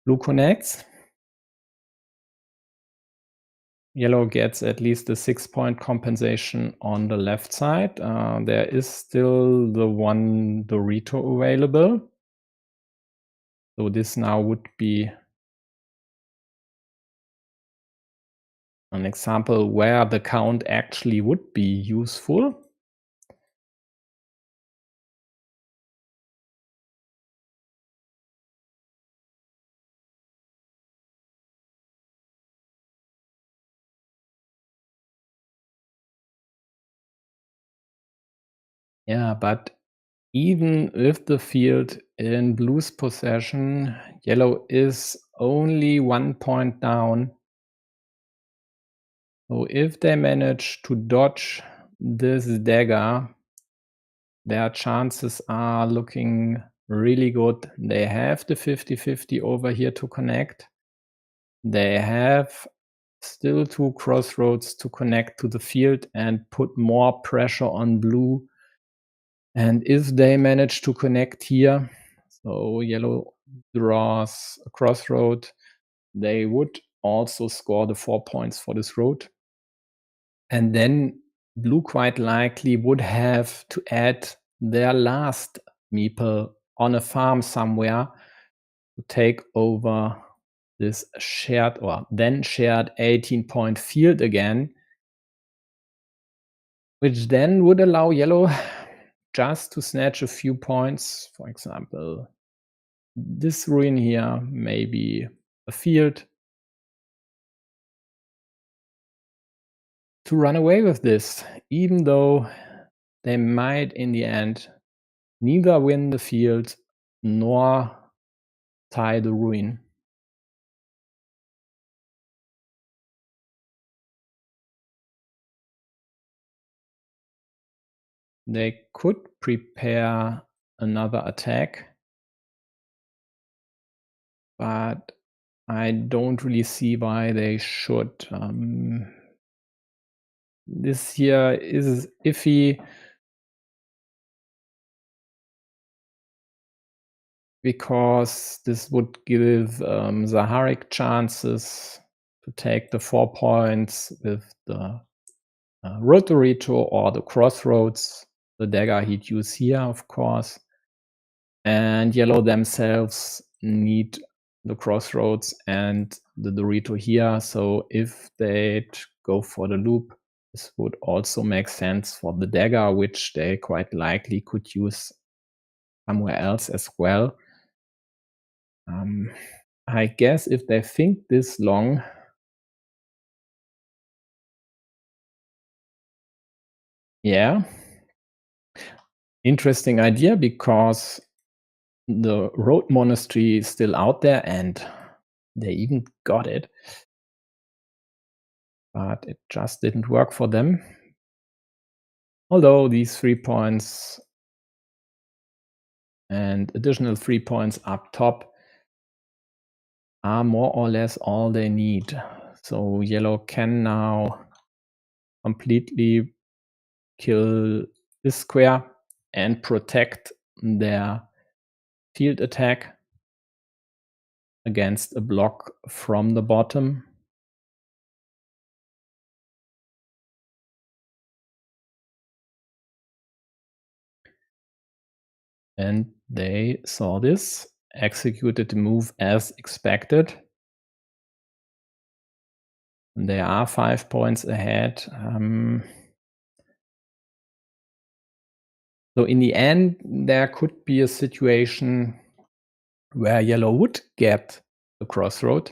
Blue connects. Yellow gets at least a 6-point compensation on the left side. There is still the one Dorito available. So this now would be an example where the count actually would be useful. Yeah, but even with the field in blue's possession, yellow is only 1 point down. So if they manage to dodge this dagger, their chances are looking really good. They have the 50-50 over here to connect. They have still two crossroads to connect to the field and put more pressure on blue. And if they manage to connect here, so yellow draws a crossroad, they would also score the 4 points for this road. And then blue quite likely would have to add their last meeple on a farm somewhere to take over this shared or then shared 18-point field again, which then would allow yellow just to snatch a few points. For example, this ruin here, maybe a field, to run away with this, even though they might in the end neither win the field nor tie the ruin. They could prepare another attack, but I don't really see why they should. This here is iffy because this would give Zaharik chances to take the 4 points with the Rotorito or the crossroads. The dagger he'd use here, of course. And yellow themselves need the crossroads and the Dorito here. So if they'd go for the loop, this would also make sense for the dagger, which they quite likely could use somewhere else as well. I guess if they think this long, yeah, interesting idea, because the road monastery is still out there, and they even got it. But it just didn't work for them. Although these 3 points and additional 3 points up top are more or less all they need. So yellow can now completely kill this square and protect their field attack against a block from the bottom. And they saw this, executed the move as expected. And they are 5 points ahead. So in the end, there could be a situation where yellow would get the crossroad,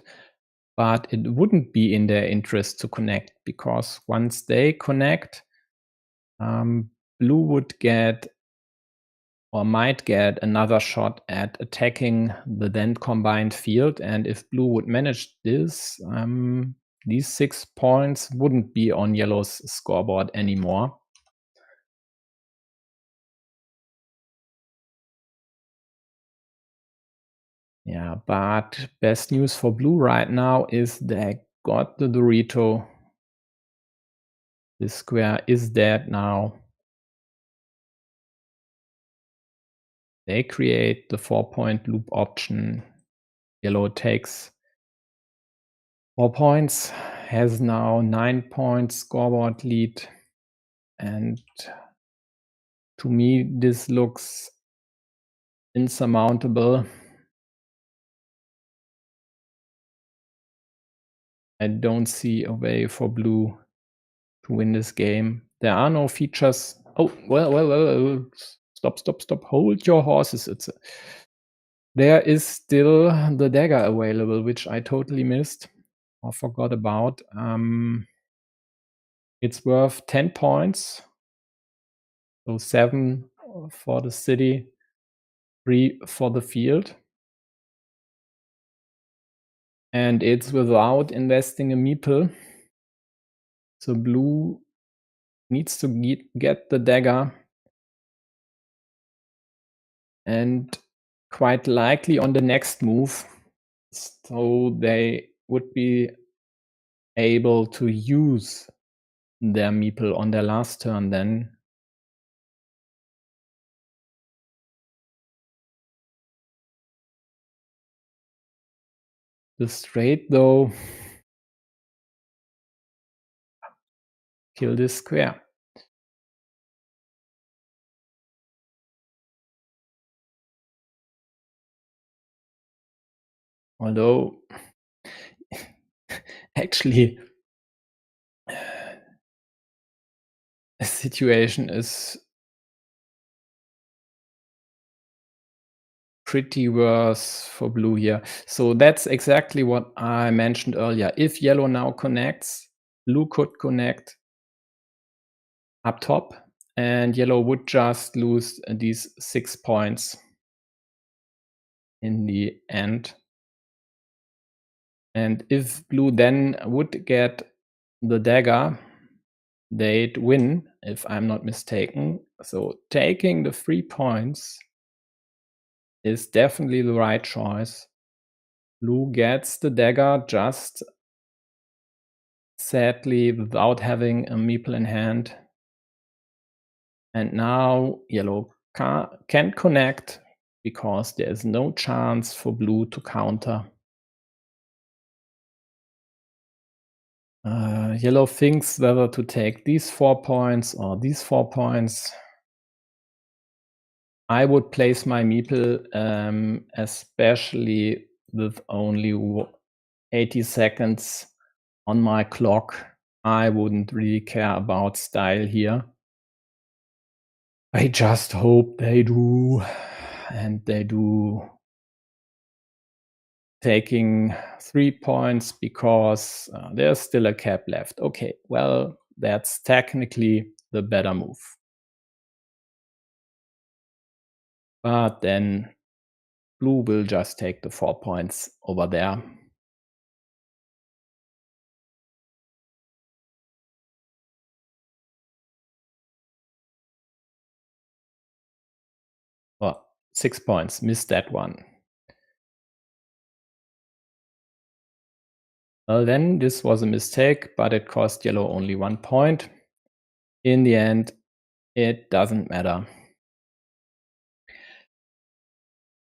but it wouldn't be in their interest to connect, because once they connect, blue would get or might get another shot at attacking the then combined field. And if blue would manage this, these 6 points wouldn't be on yellow's scoreboard anymore. Yeah, but best news for blue right now is they got the Dorito. This square is dead now. They create the 4-point loop option. Yellow takes 4 points, has now 9 points scoreboard lead. And to me, this looks insurmountable. I don't see a way for blue to win this game. There are no features. Oh, well. Stop. Hold your horses. There is still the dagger available, which I totally missed or forgot about. It's worth 10 points. So 7 for the city, 3 for the field. And it's without investing a meeple. So blue needs to get the dagger, and quite likely on the next move. So they would be able to use their meeple on their last turn then. The straight, though, kill this square. Although, actually, the situation is pretty worse for blue here. So that's exactly what I mentioned earlier. If yellow now connects, blue could connect up top, and yellow would just lose these 6 points in the end. And if blue then would get the dagger, they'd win, if I'm not mistaken. So taking the 3 points is definitely the right choice. Blue gets the dagger, just sadly without having a meeple in hand. And now yellow can't connect because there's no chance for blue to counter. Yellow thinks whether to take these 4 points or these 4 points. I would place my meeple, especially with only 80 seconds on my clock. I wouldn't really care about style here. I just hope they do, and they do. Taking 3 points because there's still a cap left. Okay, well, that's technically the better move. But then blue will just take the 4 points over there. Oh, 6 points, missed that one. Well, then this was a mistake, but it cost yellow only 1 point. In the end, it doesn't matter.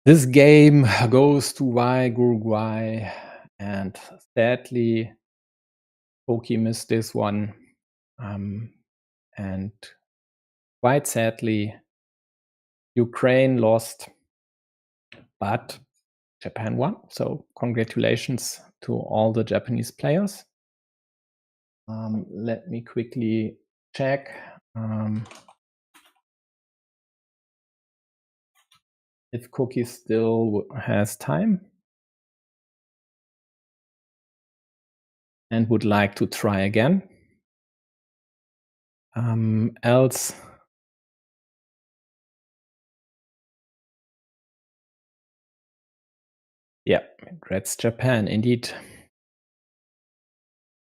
This game goes to Uruguay, and sadly, Koki missed this one. And quite sadly, Ukraine lost, but Japan won. So congratulations to all the Japanese players. Let me quickly check. If Koki still has time and would like to try again. Else, yeah, that's Japan indeed.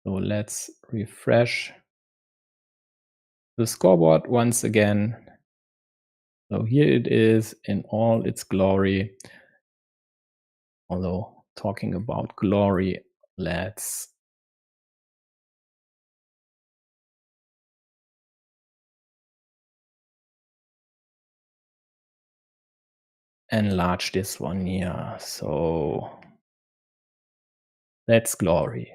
So let's refresh the scoreboard once again. So here it is in all its glory. Although talking about glory, let's enlarge this one here. So that's glory.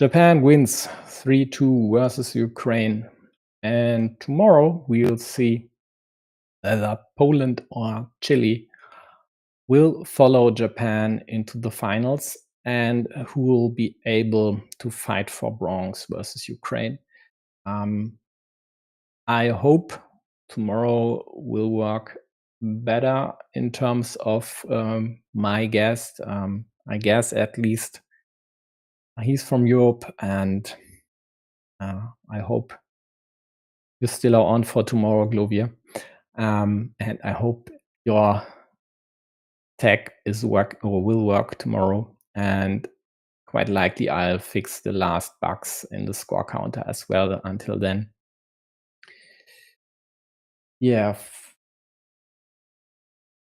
Japan wins 3-2 versus Ukraine. And tomorrow we'll see whether Poland or Chile will follow Japan into the finals and who will be able to fight for bronze versus Ukraine. I hope tomorrow will work better in terms of my guest. I guess at least he's from Europe, and I hope you still are on for tomorrow, Glovier. And I hope your tech is work or will work tomorrow, and quite likely I'll fix the last bugs in the score counter as well until then. Yeah.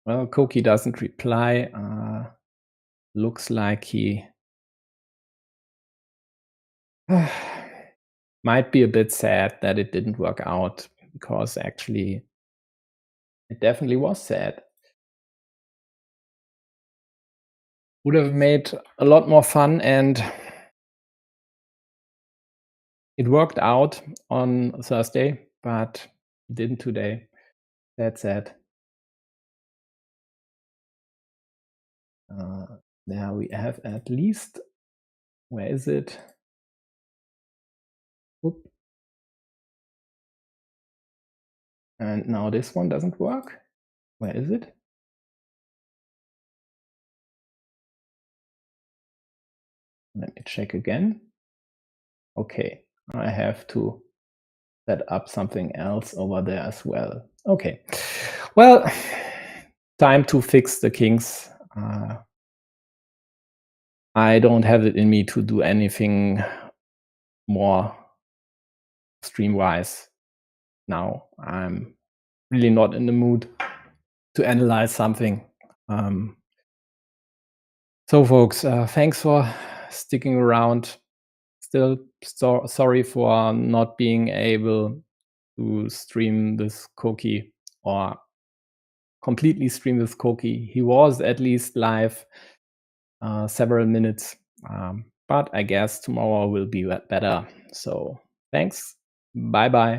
Well, Koki doesn't reply. Looks like he might be a bit sad that it didn't work out, because actually it definitely was sad. Would have made a lot more fun, and it worked out on Thursday, but it didn't today. That's sad. There we have at least, where is it? Whoop. And now this one doesn't work. Where is it? Let me check again. Okay, I have to set up something else over there as well. Okay, well, time to fix the kings. I don't have it in me to do anything more stream-wise now. I'm really not in the mood to analyze something. So folks, thanks for sticking around. Still sorry for not being able to stream this Koki, or completely stream this Koki. He was at least live several minutes, but I guess tomorrow will be better. So thanks. Bye-bye.